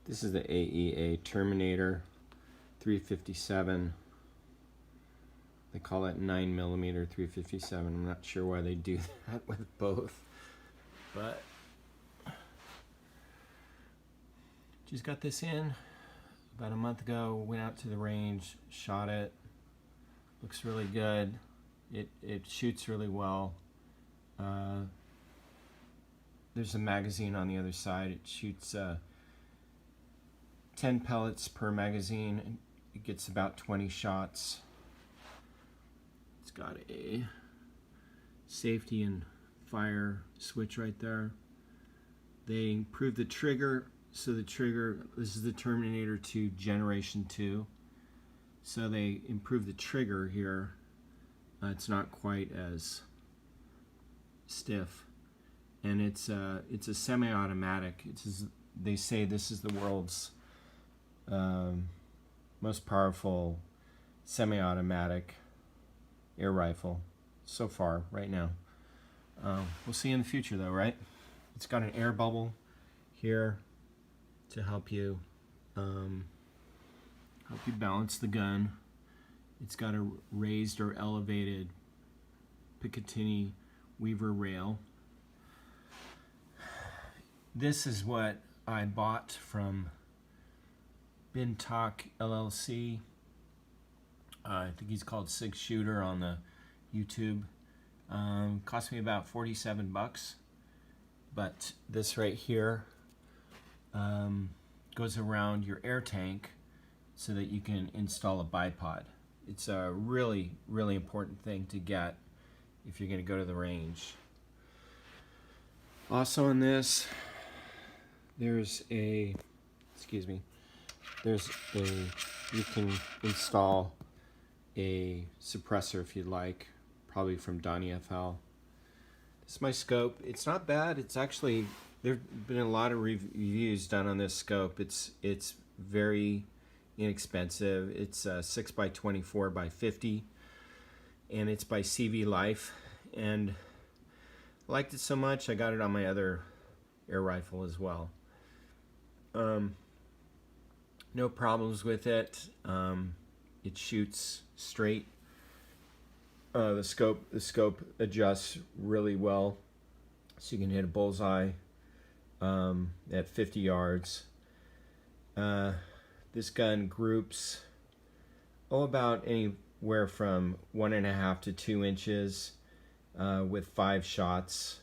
This is the AEA Terminator 357. They call it 9mm 357. I'm not sure why they do that with both, but just got this in about a month ago. Went out to the range, shot it. Looks really good. It shoots really well. There's a magazine on the other side. It shoots 10 pellets per magazine. It gets about 20 shots. It's got a safety and fire switch right there. They improved the trigger. So the trigger, this is the Terminator 2 Generation 2. So they improved the trigger here. It's not quite as stiff. And it's a semi-automatic. They say this is the world's most powerful semi-automatic air rifle so far, right now. We'll see in the future though, right? It's got an air bubble here to help you balance the gun. It's got a raised or elevated Picatinny Weaver rail. This is what I bought from Bin Talk LLC. I think he's called Six Shooter on the YouTube. Cost me about 47 bucks. But this right here goes around your air tank so that you can install a bipod. It's a really, really important thing to get if you're going to go to the range. Also in this, there's a, you can install a suppressor if you'd like, probably from Donnie FL. This is my scope. It's not bad. It's actually, there have been a lot of reviews done on this scope. It's very inexpensive. It's 6x24x50, and it's by CV Life. And I liked it so much, I got it on my other air rifle as well. No problems with it. It shoots straight. The scope adjusts really well, so you can hit a bullseye at 50 yards. This gun groups about anywhere from 1.5 to 2 inches with 5 shots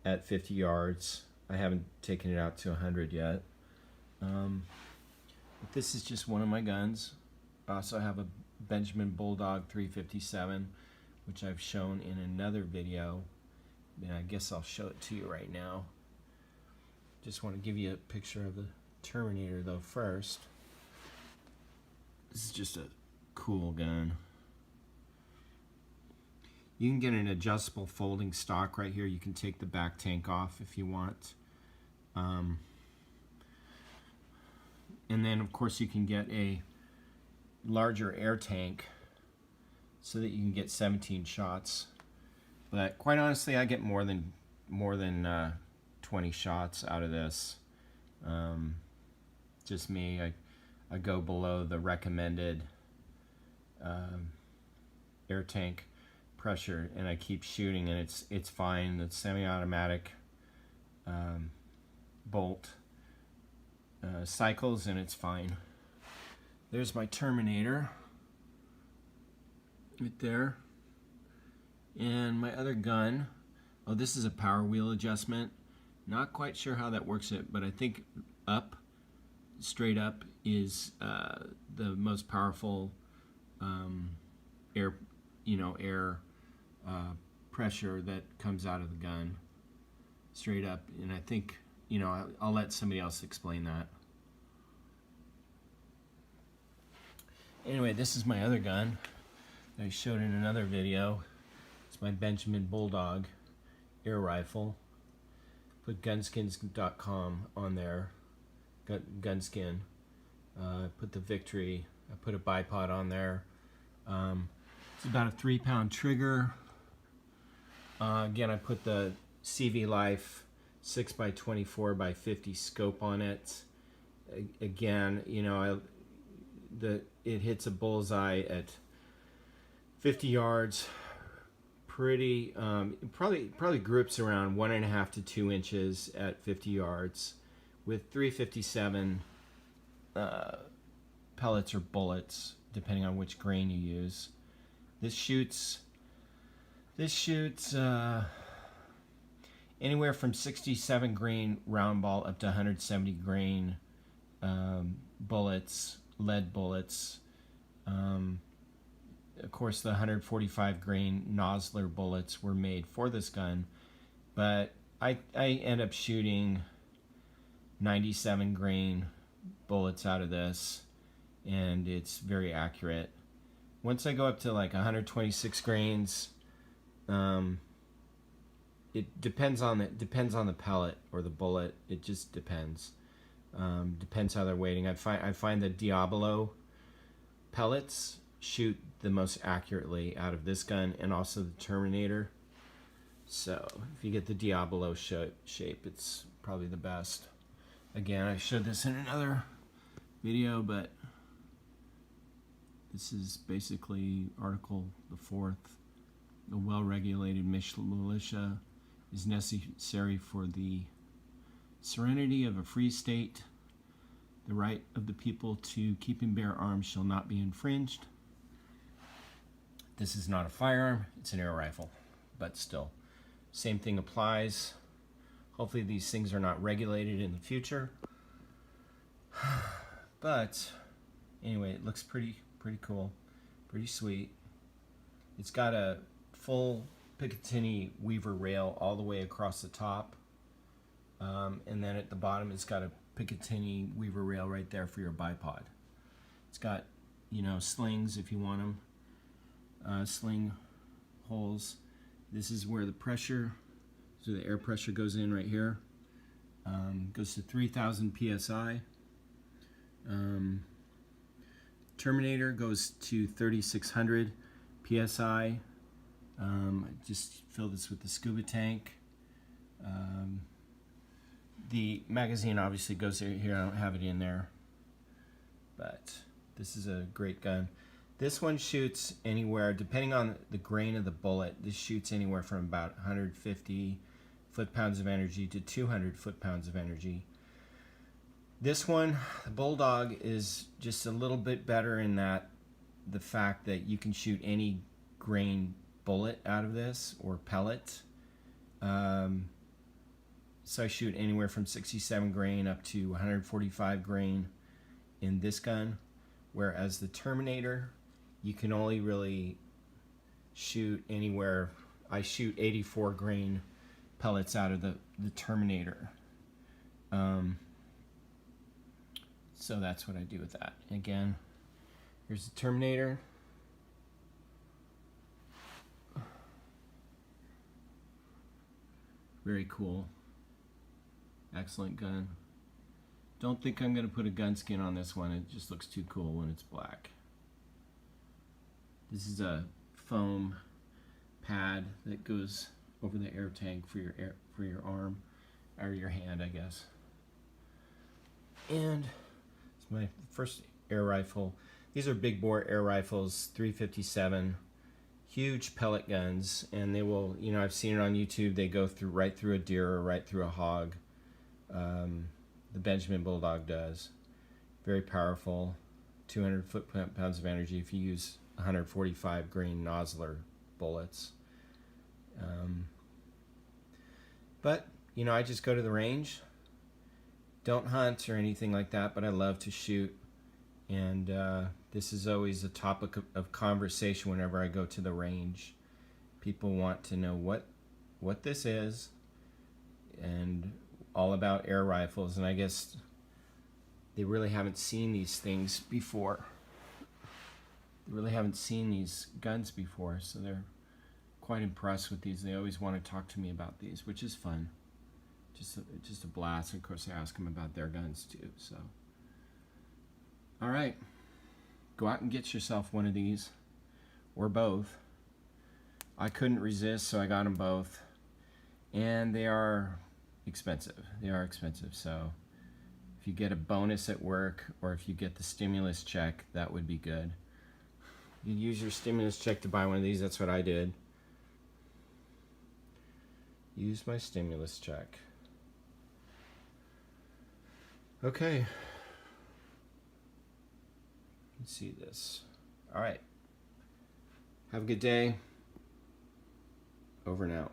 at 50 yards. I haven't taken it out to 100 yet. But this is just one of my guns. I also have a Benjamin Bulldog 357, which I've shown in another video. And I guess I'll show it to you right now. Just want to give you a picture of the Terminator though first. This is just a cool gun. You can get an adjustable folding stock right here. You can take the back tank off if you want. And then of course you can get a larger air tank so that you can get 17 shots. But quite honestly, I get more than 20 shots out of this. Just me. I go below the recommended air tank pressure, and I keep shooting, and it's fine. The semi-automatic bolt cycles, and it's fine. There's my Terminator right there, and my other gun. Oh, this is a power wheel adjustment. Not quite sure how that works it, but I think up, straight up, is the most powerful air pressure that comes out of the gun. Straight up, and I think, I'll let somebody else explain that. Anyway, this is my other gun that I showed in another video. It's my Benjamin Bulldog air rifle. Put gunskins.com on there. Gunskin. Put the Victory. I put a bipod on there. It's about a 3-pound trigger. Again, I put the CV Life 6x24x50 scope on it. again, you know, it hits a bullseye at 50 yards. Pretty, probably groups around 1.5 to 2 inches at 50 yards, with 357 pellets or bullets, depending on which grain you use. This shoots anywhere from 67 grain round ball up to 170 grain bullets, lead bullets. Of course, the 145 grain Nosler bullets were made for this gun, but I end up shooting 97 grain bullets out of this, and it's very accurate. Once I go up to like 126 grains, it depends on the pellet or the bullet. It just depends. Depends how they're weighting. I find the Diablo pellets shoot the most accurately out of this gun, and also the Terminator. So if you get the Diablo shape, it's probably the best. Again, I showed this in another video, but this is basically Article the 4th. A well-regulated militia is necessary for the serenity of a free state. The right of the people to keep and bear arms shall not be infringed. This is not a firearm, it's an air rifle, but still, same thing applies. Hopefully these things are not regulated in the future. But anyway, it looks pretty cool, pretty sweet. It's got a full Picatinny Weaver rail all the way across the top, and then at the bottom it's got a Picatinny Weaver rail right there for your bipod. It's got, you know, slings if you want them. Sling holes. This is where the pressure, so the air pressure goes in right here. Goes to 3,000 psi. Terminator goes to 3,600 psi. I just filled this with the scuba tank. The magazine obviously goes here. I don't have it in there, but this is a great gun. This one shoots anywhere, depending on the grain of the bullet, this shoots anywhere from about 150 foot-pounds of energy to 200 foot-pounds of energy. This one, the Bulldog, is just a little bit better in that the fact that you can shoot any grain bullet out of this, or pellet. So I shoot anywhere from 67 grain up to 145 grain in this gun, whereas the Terminator, you can only really shoot anywhere. I shoot 84 grain pellets out of the Terminator. So that's what I do with that. Again, here's the Terminator. Very cool. Excellent gun. Don't think I'm going to put a gun skin on this one. It just looks too cool when it's black. This is a foam pad that goes over the air tank for your arm, or your hand, I guess. And it's my first air rifle. These are big bore air rifles, 357, huge pellet guns, and they will, you know, I've seen it on YouTube. They go through right through a deer or right through a hog. The Benjamin Bulldog does. Very powerful, 200 foot-pounds of energy if you use 145 grain Nosler bullets. But, you know, I just go to the range. Don't hunt or anything like that, but I love to shoot. And this is always a topic of conversation whenever I go to the range. People want to know what this is, and all about air rifles, and I guess they really haven't seen these things before. They really haven't seen these guns before, so they're quite impressed with these. They always want to talk to me about these, which is fun. Just a blast. Of course, I ask them about their guns too. So, all right, go out and get yourself one of these, or both. I couldn't resist, so I got them both, and they are expensive. They are expensive. So, if you get a bonus at work, or if you get the stimulus check, that would be good. You use your stimulus check to buy one of these. That's what I did. Use my stimulus check. Okay. Let's see this. All right. Have a good day. Over and out.